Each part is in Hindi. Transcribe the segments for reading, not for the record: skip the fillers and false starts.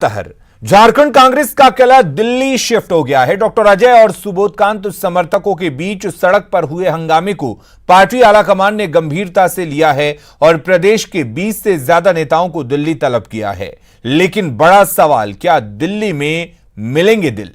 तहर झारखंड कांग्रेस का किला दिल्ली शिफ्ट हो गया है। डॉक्टर अजय और सुबोधकांत समर्थकों के बीच सड़क पर हुए हंगामे को पार्टी आलाकमान ने गंभीरता से लिया है और प्रदेश के 20 से ज्यादा नेताओं को दिल्ली तलब किया है। लेकिन बड़ा सवाल, क्या दिल्ली में मिलेंगे दिल?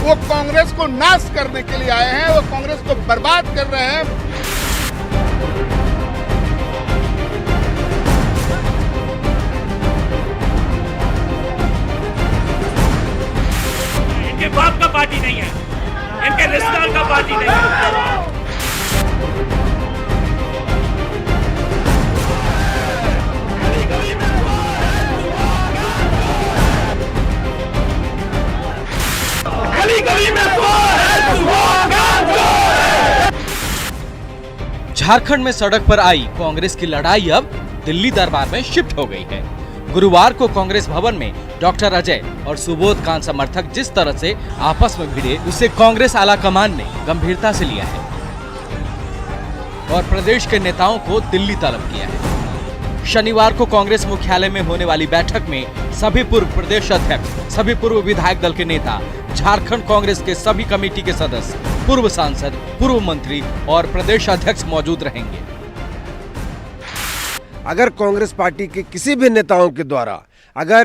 वो कांग्रेस को नाश करने के लिए आए हैं, वो कांग्रेस को बर्बाद कर रहे हैं। इनके बाप का पार्टी नहीं है, इनके रिश्तेदार का पार्टी नहीं है। झारखंड में सड़क पर आई कांग्रेस की लड़ाई अब दिल्ली दरबार में शिफ्ट हो गई है। गुरुवार को कांग्रेस भवन में डॉक्टर अजय और सुबोधकांत समर्थक जिस तरह से आपस में भिड़े, उसे कांग्रेस आलाकमान ने गंभीरता से लिया है और प्रदेश के नेताओं को दिल्ली तलब किया है। शनिवार को कांग्रेस मुख्यालय में होने वाली बैठक में सभी पूर्व प्रदेश अध्यक्ष, सभी पूर्व विधायक दल के नेता, झारखंड कांग्रेस के सभी कमेटी के सदस्य, पूर्व सांसद, पूर्व मंत्री और प्रदेश अध्यक्ष मौजूद रहेंगे। अगर कांग्रेस पार्टी के किसी भी नेताओं के द्वारा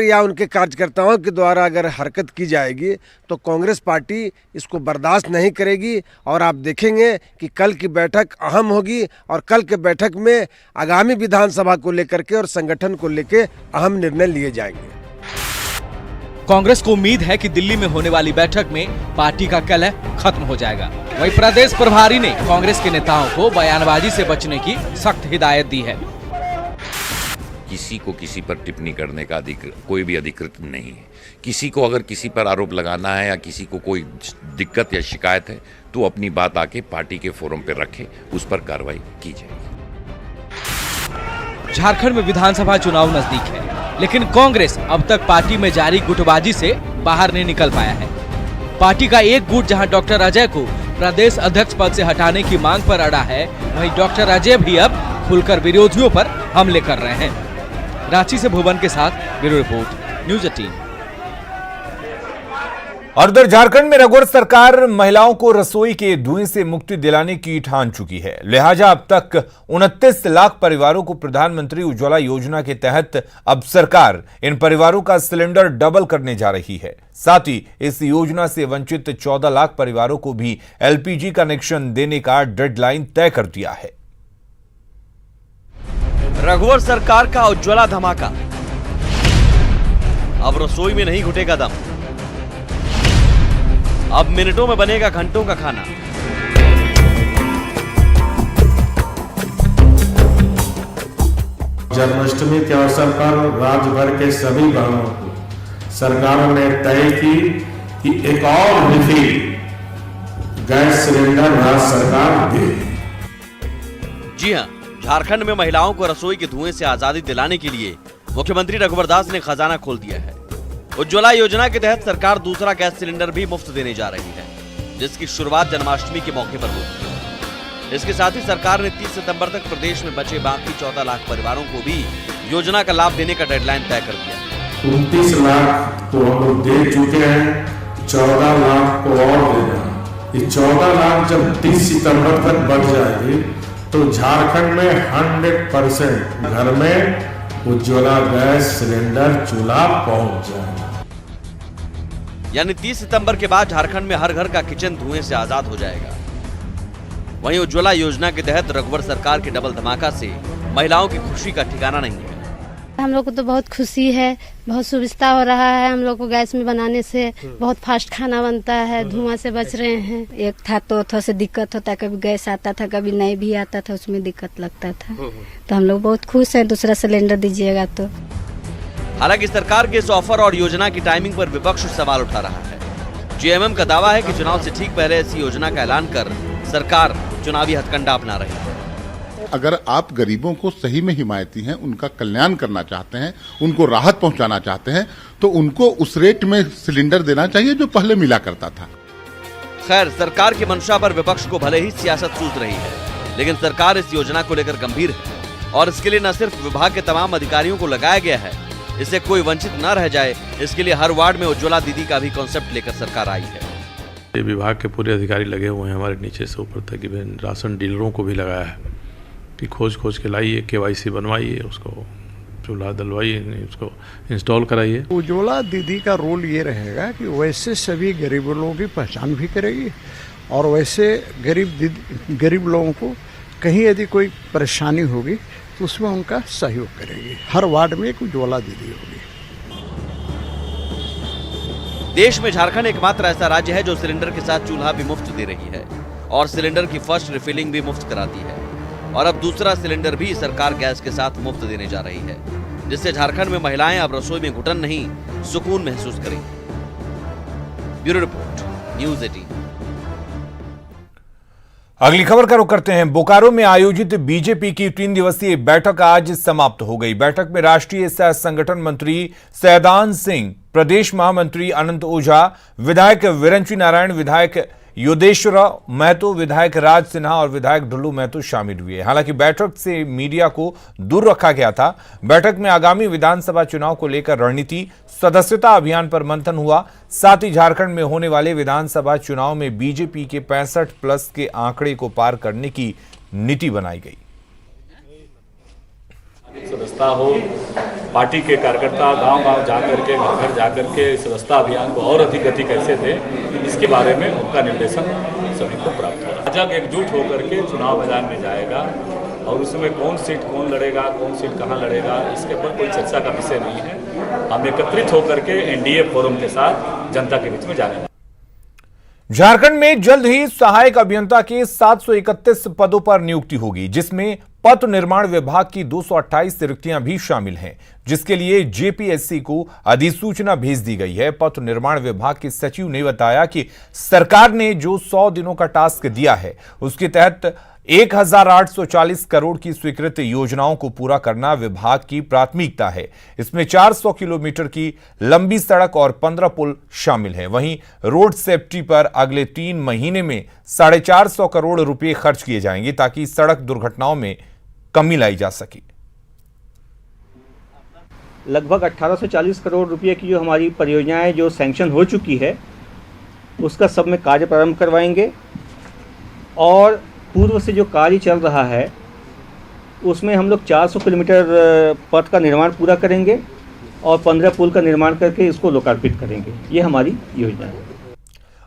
या उनके कार्यकर्ताओं के द्वारा अगर हरकत की जाएगी तो कांग्रेस पार्टी इसको बर्दाश्त नहीं करेगी और आप देखेंगे कि कल की बैठक अहम होगी और कल के बैठक में आगामी विधानसभा को लेकर के और संगठन को लेकर अहम निर्णय लिए जाएंगे। कांग्रेस को उम्मीद है कि दिल्ली में होने वाली बैठक में पार्टी का कलह खत्म हो जाएगा। वहीं प्रदेश प्रभारी ने कांग्रेस के नेताओं को बयानबाजी से बचने की सख्त हिदायत दी है। किसी को किसी पर टिप्पणी करने का कोई भी अधिकृत नहीं है। किसी को अगर किसी पर आरोप लगाना है या किसी को कोई दिक्कत या शिकायत है तो अपनी बात आके पार्टी के फोरम पर रखे, उस पर कार्रवाई की जाएगी। झारखंड में विधानसभा चुनाव नजदीक है, लेकिन कांग्रेस अब तक पार्टी में जारी गुटबाजी से बाहर नहीं निकल पाया है। पार्टी का एक गुट जहां डॉक्टर अजय को प्रदेश अध्यक्ष पद से हटाने की मांग पर अड़ा है, वहीं डॉक्टर अजय भी अब खुलकर विरोधियों पर हमले कर रहे हैं। रांची से भुवन के साथ ब्यूरो रिपोर्ट, न्यूज़ 18। और उधर झारखंड में रघुवर सरकार महिलाओं को रसोई के धुएं से मुक्ति दिलाने की ठान चुकी है। लिहाजा अब तक 29 लाख परिवारों को प्रधानमंत्री उज्ज्वला योजना के तहत अब सरकार इन परिवारों का सिलेंडर डबल करने जा रही है। साथ ही इस योजना से वंचित 14 लाख परिवारों को भी एलपीजी कनेक्शन देने का डेडलाइन तय कर दिया है। रघुवर सरकार का उज्ज्वला धमाका, अब रसोई में नहीं घुटेगा दम, अब मिनटों में बनेगा घंटों का खाना। जन्माष्टमी के अवसर पर राज्य भर के सभी बहनों को सरकार ने तय की कि एक और रिफिल गैस सिलेंडर राज्य सरकार देगी। जी हां, झारखंड में महिलाओं को रसोई के धुएं से आजादी दिलाने के लिए मुख्यमंत्री रघुवर दास ने खजाना खोल दिया है। उज्ज्वला योजना के तहत सरकार दूसरा गैस सिलेंडर भी मुफ्त देने जा रही है, जिसकी शुरुआत जन्माष्टमी के मौके पर होगी। इसके साथ ही सरकार ने 30 सितंबर तक प्रदेश में बचे बाकी 14 लाख परिवारों को भी योजना का लाभ देने का डेडलाइन तय कर दिया। 29 लाख तो हम लोग दे चुके हैं, 14 लाख को और देना। ये 14 लाख जब 30 सितंबर तक बढ़ जाएगी तो झारखंड में 100% घर में उज्ज्वला गैस सिलेंडर चूल्हा पहुंच जाएगा। यानी 30 सितंबर के बाद झारखंड में हर घर का किचन धुएं से आजाद हो जाएगा। वहीं उज्ज्वला योजना के तहत रघुवर सरकार के डबल धमाका से महिलाओं की खुशी का ठिकाना नहीं है। हम लोग को तो बहुत खुशी है, बहुत सुविधा हो रहा है। हम लोग को गैस में बनाने से बहुत फास्ट खाना बनता है, धुआं से बच रहे हैं। एक था तो थोड़ा सा दिक्कत होता, कभी गैस आता था कभी नहीं भी आता था, उसमें दिक्कत लगता था। तो हम लोग बहुत खुश हैं, दूसरा सिलेंडर दीजिएगा तो। हालांकि सरकार के इस ऑफर और योजना की टाइमिंग पर विपक्ष सवाल उठा रहा है। जेएमएम का दावा है कि चुनाव से ठीक पहले ऐसी योजना का ऐलान कर सरकार चुनावी हथकंडा अपना रही है। अगर आप गरीबों को सही में हिमायती हैं, उनका कल्याण करना चाहते हैं, उनको राहत पहुंचाना चाहते हैं, तो उनको उस रेट में सिलेंडर देना चाहिए जो पहले मिला करता था। खैर, सरकार की मंशा पर विपक्ष को भले ही सियासत सूझ रही है, लेकिन सरकार इस योजना को लेकर गंभीर है और इसके लिए न सिर्फ विभाग के तमाम अधिकारियों को लगाया गया है, इससे कोई वंचित न रह जाए, इसके लिए हर वार्ड में उज्ज्वला दीदी का भी कॉन्सेप्ट लेकर सरकार आई है। ये विभाग के पूरे अधिकारी लगे हुए हैं हमारे नीचे से ऊपर तक, इवन राशन डीलरों को भी लगाया है कि खोज के लाइए, KYC बनवाइए, उसको चूल्हा डलवाइए, उसको इंस्टॉल कराइए। उज्ज्वला दीदी का रोल ये रहेगा कि वैसे सभी गरीब लोगों की पहचान भी करेगी और वैसे गरीब लोगों को कहीं यदि कोई परेशानी होगी तो उसमें उनका सहयोग करेगी। हर वार्ड में एक उज्ज्वला दीदी होगी। देश में झारखंड एकमात्र ऐसा राज्य है जो सिलेंडर के साथ चूल्हा भी मुफ्त दे रही है और सिलेंडर की फर्स्ट रिफिलिंग भी मुफ्त कराती है और अब दूसरा सिलेंडर भी सरकार गैस के साथ मुफ्त देने जा रही है, जिससे झारखंड में महिलाएं अब रसोई में घुटन नहीं, सुकून महसूस करेंगी। Bureau report, news 18। अगली खबर का रुख करते हैं। बोकारो में आयोजित बीजेपी की 3 दिवसीय बैठक आज समाप्त हो गई। बैठक में राष्ट्रीय सह संगठन मंत्री सैदान सिंह, प्रदेश महामंत्री अनंत ओझा, विधायक विरंची नारायण, विधायक योदेश्वर महतो, विधायक राज सिन्हा और विधायक ढुल्लू महतो शामिल हुए। हालांकि बैठक से मीडिया को दूर रखा गया था। बैठक में आगामी विधानसभा चुनाव को लेकर रणनीति, सदस्यता अभियान पर मंथन हुआ। साथ ही झारखंड में होने वाले विधानसभा चुनाव में बीजेपी के 65+ के आंकड़े को पार करने की नीति बनाई गई। सदस्यता हो, पार्टी के कार्यकर्ता गांव-गांव जाकर के, घर-घर जाकर के सदस्यता अभियान को और अधिक गति कैसे दें, इसके बारे में उनका निर्देशन सभी को प्राप्त होगा। जब एकजुट होकर के चुनाव मैदान में जाएगा और उसमें कौन सीट कौन लड़ेगा, कौन सीट कहां लड़ेगा, इसके ऊपर कोई चर्चा का विषय नहीं है। हम एकत्रित होकर के NDA फोरम के साथ जनता के बीच में जाएंगे। झारखंड में जल्द ही सहायक अभियंता के 731 पदों पर नियुक्ति होगी, जिसमें पथ निर्माण विभाग की 228 रिक्तियां भी शामिल हैं, जिसके लिए JPSC को अधिसूचना भेज दी गई है। पथ निर्माण विभाग के सचिव ने बताया कि सरकार ने जो 100 दिनों का टास्क दिया है, उसके तहत 1840 करोड़ की स्वीकृत योजनाओं को पूरा करना विभाग की प्राथमिकता है। इसमें 400 किलोमीटर की लंबी सड़क और 15 पुल शामिल हैं। वहीं रोड सेफ्टी पर अगले 3 महीने में 450 करोड़ रुपए खर्च किए जाएंगे, ताकि सड़क दुर्घटनाओं में कमी लाई जा सके। लगभग 1840 करोड़ रुपए की जो हमारी परियोजनाएं जो सैंक्शन हो चुकी है, उसका सब में कार्य प्रारंभ करवाएंगे और पूर्व से जो कार्य चल रहा है उसमें हम लोग 400 किलोमीटर पथ का निर्माण पूरा करेंगे और 15 पुल का निर्माण करके इसको लोकार्पित करेंगे। ये हमारी योजना है।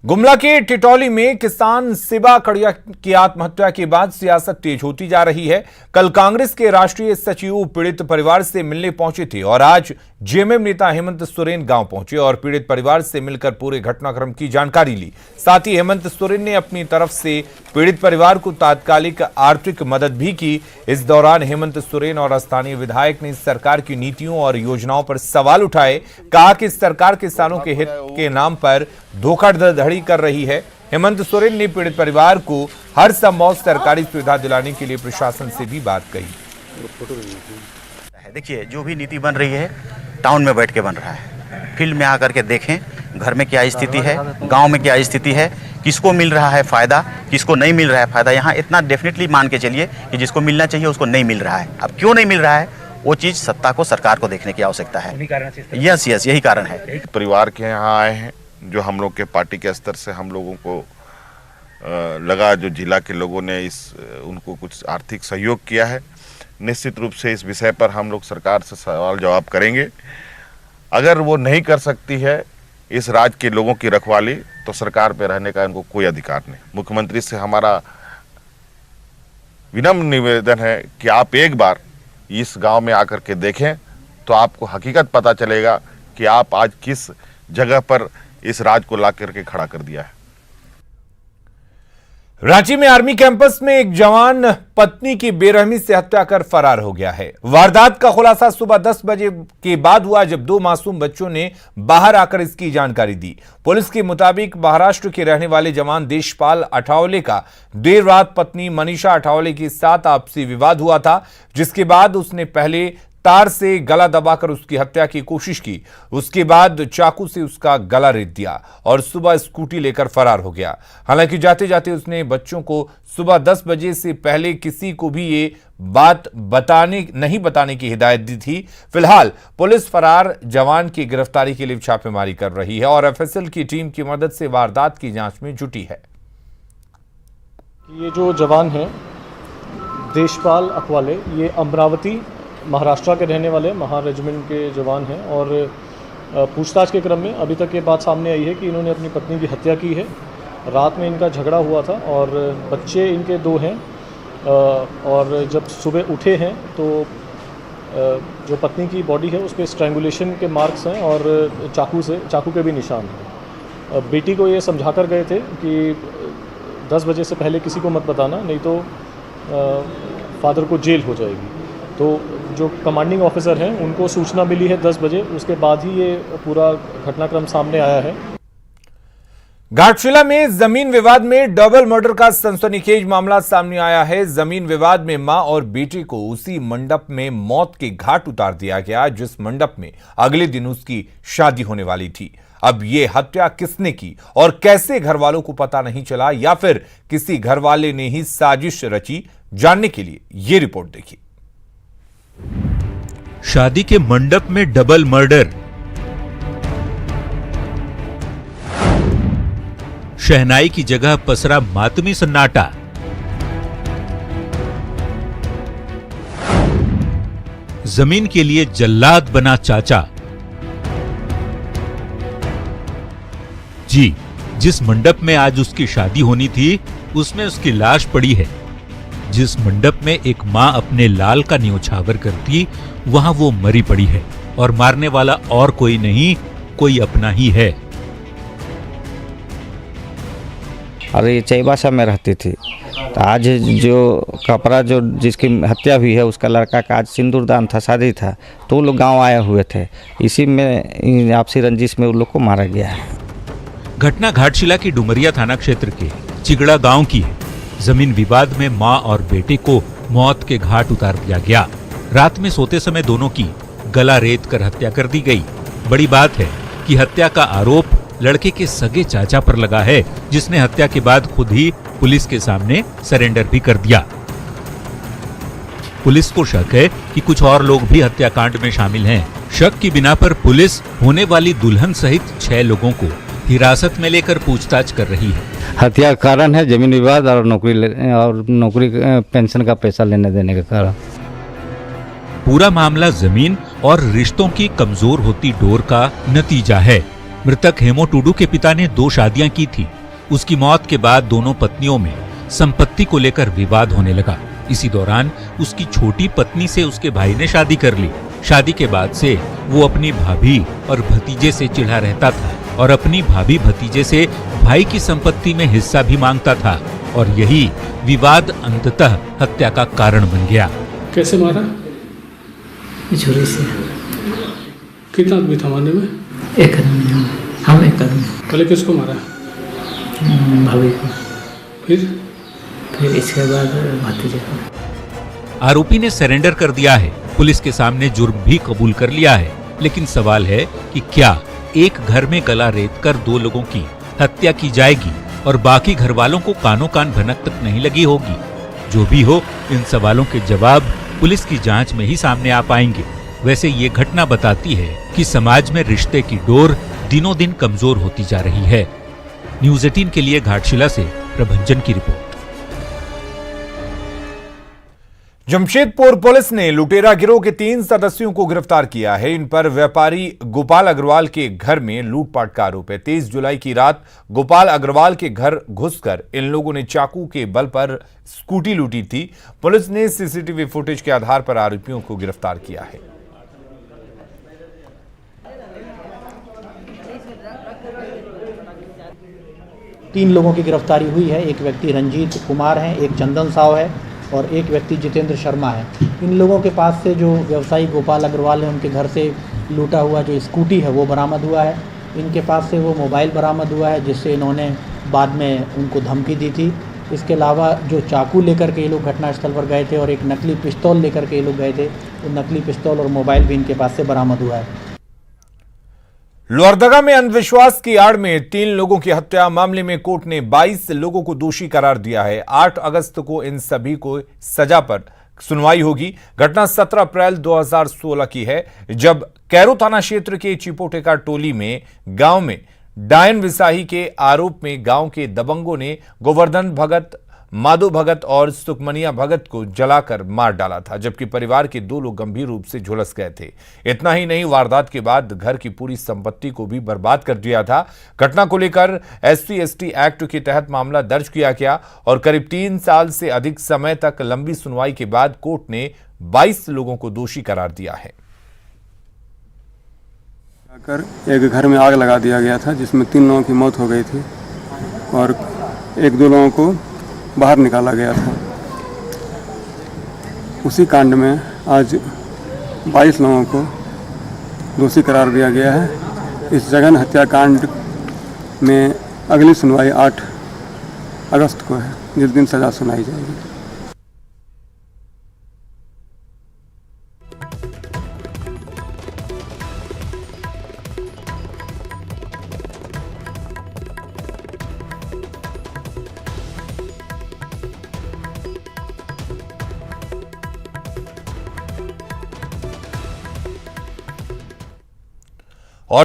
गुमला के टिटौली में किसान सिबा कड़िया की आत्महत्या के बाद सियासत तेज होती जा रही है। कल कांग्रेस के राष्ट्रीय सचिव पीड़ित परिवार से मिलने पहुंचे थे और आज जेएमएम नेता हेमंत सोरेन गांव पहुंचे और पीड़ित परिवार से मिलकर पूरे घटनाक्रम की जानकारी ली। साथ ही हेमंत सोरेन ने अपनी तरफ से पीड़ित परिवार को तात्कालिक आर्थिक मदद भी की। इस दौरान हेमंत सोरेन और स्थानीय विधायक ने सरकार की नीतियों और योजनाओं पर सवाल उठाए। कहा कि सरकार किसानों के हित के नाम पर धोखाधड़ी कर रही है। हेमंत सोरेन ने पीड़ित परिवार को हर संभव सरकारी सुविधा दिलाने के लिए प्रशासन से भी बात कही। देखिए, जो भी नीति बन रही है टाउन में बैठ के बन रहा है। फील्ड में आकर के देखें घर में क्या स्थिति है, गांव में क्या स्थिति है, किसको मिल रहा है फायदा, किसको नहीं मिल रहा है फायदा। यहाँ इतना डेफिनेटली मान के चलिए कि जिसको मिलना चाहिए उसको नहीं मिल रहा है। अब क्यों नहीं मिल रहा है, वो चीज़ सत्ता को, सरकार को देखने की आवश्यकता है। यस, यही कारण है। परिवार के यहाँ आए हैं, जो हम लोग के पार्टी के स्तर से हम लोगों को लगा, जो जिला के लोगों ने उनको कुछ आर्थिक सहयोग किया है। निश्चित रूप से इस विषय पर हम लोग सरकार से सवाल जवाब करेंगे। अगर वो नहीं कर सकती है इस राज्य के लोगों की रखवाली, तो सरकार पे रहने का इनको कोई अधिकार नहीं। मुख्यमंत्री से हमारा विनम्र निवेदन है कि आप एक बार इस गांव में आकर के देखें तो आपको हकीकत पता चलेगा कि आप आज किस जगह पर इस राज्य को ला करके खड़ा कर दिया है। रांची में आर्मी कैंपस में एक जवान पत्नी की बेरहमी से हत्या कर फरार हो गया है। वारदात का खुलासा सुबह 10 बजे के बाद हुआ, जब 2 मासूम बच्चों ने बाहर आकर इसकी जानकारी दी। पुलिस के मुताबिक महाराष्ट्र के रहने वाले जवान देशपाल अठावले का देर रात पत्नी मनीषा अठावले के साथ आपसी विवाद हुआ था, जिसके बाद उसने पहले तार से गला दबाकर उसकी हत्या की कोशिश की। उसके बाद चाकू से उसका गला रेत दिया और सुबह स्कूटी लेकर फरार हो गया। हालांकि जाते जाते उसने बच्चों को सुबह 10 बजे से पहले किसी को भी ये बात नहीं बताने की हिदायत दी थी। फिलहाल पुलिस फरार जवान की गिरफ्तारी के लिए छापेमारी कर रही है और एफएसएल की टीम की मदद से वारदात की जांच में जुटी है। ये जो जवान हैं देशपाल अकवाले, ये अमरावती महाराष्ट्र के रहने वाले महार रेजिमेंट के जवान हैं और पूछताछ के क्रम में अभी तक ये बात सामने आई है कि इन्होंने अपनी पत्नी की हत्या की है। रात में इनका झगड़ा हुआ था और बच्चे इनके 2 हैं और जब सुबह उठे हैं तो जो पत्नी की बॉडी है उस पर स्ट्रैंगुलेशन के मार्क्स हैं और चाकू के भी निशान हैं। बेटी को ये समझा कर गए थे कि 10 बजे से पहले किसी को मत बताना, नहीं तो फादर को जेल हो जाएगी। तो जो कमांडिंग ऑफिसर हैं उनको सूचना मिली है 10 बजे, उसके बाद ही ये पूरा घटनाक्रम सामने आया है। घाटशिला में जमीन विवाद में डबल मर्डर का सनसनीखेज मामला सामने आया है। जमीन विवाद में मां और बेटे को उसी मंडप में मौत के घाट उतार दिया गया जिस मंडप में अगले दिन उसकी शादी होने वाली थी। अब ये हत्या किसने की और कैसे घर वालों को पता नहीं चला, या फिर किसी घर वाले ने ही साजिश रची, जानने के लिए ये रिपोर्ट देखिए। शादी के मंडप में डबल मर्डर। शहनाई की जगह पसरा मातमी सन्नाटा। जमीन के लिए जल्लाद बना चाचा। जी, जिस मंडप में आज उसकी शादी होनी थी उसमें उसकी लाश पड़ी है। जिस मंडप में एक मां अपने लाल का न्योछावर करती, वहां वो मरी पड़ी है और मारने वाला और कोई नहीं, कोई अपना ही है। और ये चैबासा में रहती थी, तो आज जो कपड़ा जो जिसकी हत्या हुई है उसका लड़का का आज सिंदूरदान था, शादी था, तो वो लोग गांव आए हुए थे। इसी में आपसी रंजिश में उन लोग को मारा गया है। घटना घाटशिला की डुमरिया थाना क्षेत्र के चिगड़ा गांव की है। जमीन विवाद में मां और बेटे को मौत के घाट उतार दिया गया। रात में सोते समय दोनों की गला रेत कर हत्या कर दी गई। बड़ी बात है कि हत्या का आरोप लड़के के सगे चाचा पर लगा है, जिसने हत्या के बाद खुद ही पुलिस के सामने सरेंडर भी कर दिया। पुलिस को शक है कि कुछ और लोग भी हत्याकांड में शामिल हैं। शक की बिना पर पुलिस होने वाली दुल्हन सहित 6 लोगों को हिरासत में लेकर पूछताछ कर रही है। हत्या का कारण है जमीन विवाद और नौकरी पेंशन का पैसा लेने देने के कारण। पूरा मामला जमीन और रिश्तों की कमजोर होती डोर का नतीजा है। मृतक हेमो टुडू के पिता ने 2 शादियां की थी। उसकी मौत के बाद दोनों पत्नियों में संपत्ति को लेकर विवाद होने लगा। इसी दौरान उसकी छोटी पत्नी से उसके भाई ने शादी कर ली। शादी के बाद से वो अपनी भाभी और भतीजे से चिढ़ा रहता था और अपनी भाभी भतीजे से भाई की संपत्ति में हिस्सा भी मांगता था और यही विवाद अंततः हत्या का कारण बन गया। कैसे मारा? छुरी से। कितना आदमी था मारने में? एक आदमी, हम एक आदमी। पहले किसको मारा? भाभी को। फिर इसके बाद भतीजे को। आरोपी ने सरेंडर कर दिया है। पुलिस के सामने जुर्म भी कबूल कर लिया है, लेकिन सवाल है कि क्या एक घर में गला रेत कर 2 लोगों की हत्या की जाएगी और बाकी घर वालों को कानों कान भनक तक नहीं लगी होगी? जो भी हो, इन सवालों के जवाब पुलिस की जांच में ही सामने आ पाएंगे। वैसे ये घटना बताती है कि समाज में रिश्ते की डोर दिनों दिन कमजोर होती जा रही है। न्यूज़ 18 के लिए घाटशिला से प्रभंजन की रिपोर्ट। जमशेदपुर पुलिस ने लुटेरा गिरोह के 3 सदस्यों को गिरफ्तार किया है। इन पर व्यापारी गोपाल अग्रवाल के घर में लूटपाट का आरोप है। 23 जुलाई की रात गोपाल अग्रवाल के घर घुसकर इन लोगों ने चाकू के बल पर स्कूटी लूटी थी। पुलिस ने सीसीटीवी फुटेज के आधार पर आरोपियों को गिरफ्तार किया है। तीन लोगों की गिरफ्तारी हुई है। एक व्यक्ति रंजीत कुमार है, एक चंदन साव है और एक व्यक्ति जितेंद्र शर्मा है। इन लोगों के पास से जो व्यवसायी गोपाल अग्रवाल है उनके घर से लूटा हुआ जो स्कूटी है वो बरामद हुआ है। इनके पास से वो मोबाइल बरामद हुआ है जिससे इन्होंने बाद में उनको धमकी दी थी इसके अलावा जो चाकू लेकर के ये लोग घटनास्थल पर गए थे और एक नकली पिस्तौल लेकर के ये लोग गए थे, वो नकली पिस्तौल और मोबाइल भी इनके पास से बरामद हुआ है। लोहरदगा में अंधविश्वास की आड़ में 3 लोगों की हत्या मामले में कोर्ट ने 22 लोगों को दोषी करार दिया है। 8 अगस्त को इन सभी को सजा पर सुनवाई होगी। घटना 17 अप्रैल 2016 की है, जब कैरो थाना क्षेत्र के चिपोटेका टोली में गांव में डायन विसाही के आरोप में गांव के दबंगों ने गोवर्धन भगत, माधो भगत और सुखमनिया भगत को जलाकर मार डाला था, जबकि परिवार के 2 लोग गंभीर रूप से झुलस गए थे। इतना ही नहीं, वारदात के बाद घर की पूरी संपत्ति को भी बर्बाद कर दिया था। घटना को लेकर SC/ST एक्ट के तहत मामला दर्ज किया गया और करीब 3 साल से अधिक समय तक लंबी सुनवाई के बाद कोर्ट ने 22 लोगों को दोषी करार दिया है। एक घर में आग लगा दिया गया था, जिसमें 3 लोगों की मौत हो गई थी और 1-2 लोगों को बाहर निकाला गया था। उसी कांड में आज 22 लोगों को दोषी करार दिया गया है। इस जघन्य हत्याकांड में अगली सुनवाई 8 अगस्त को है, जिस दिन सजा सुनाई जाएगी।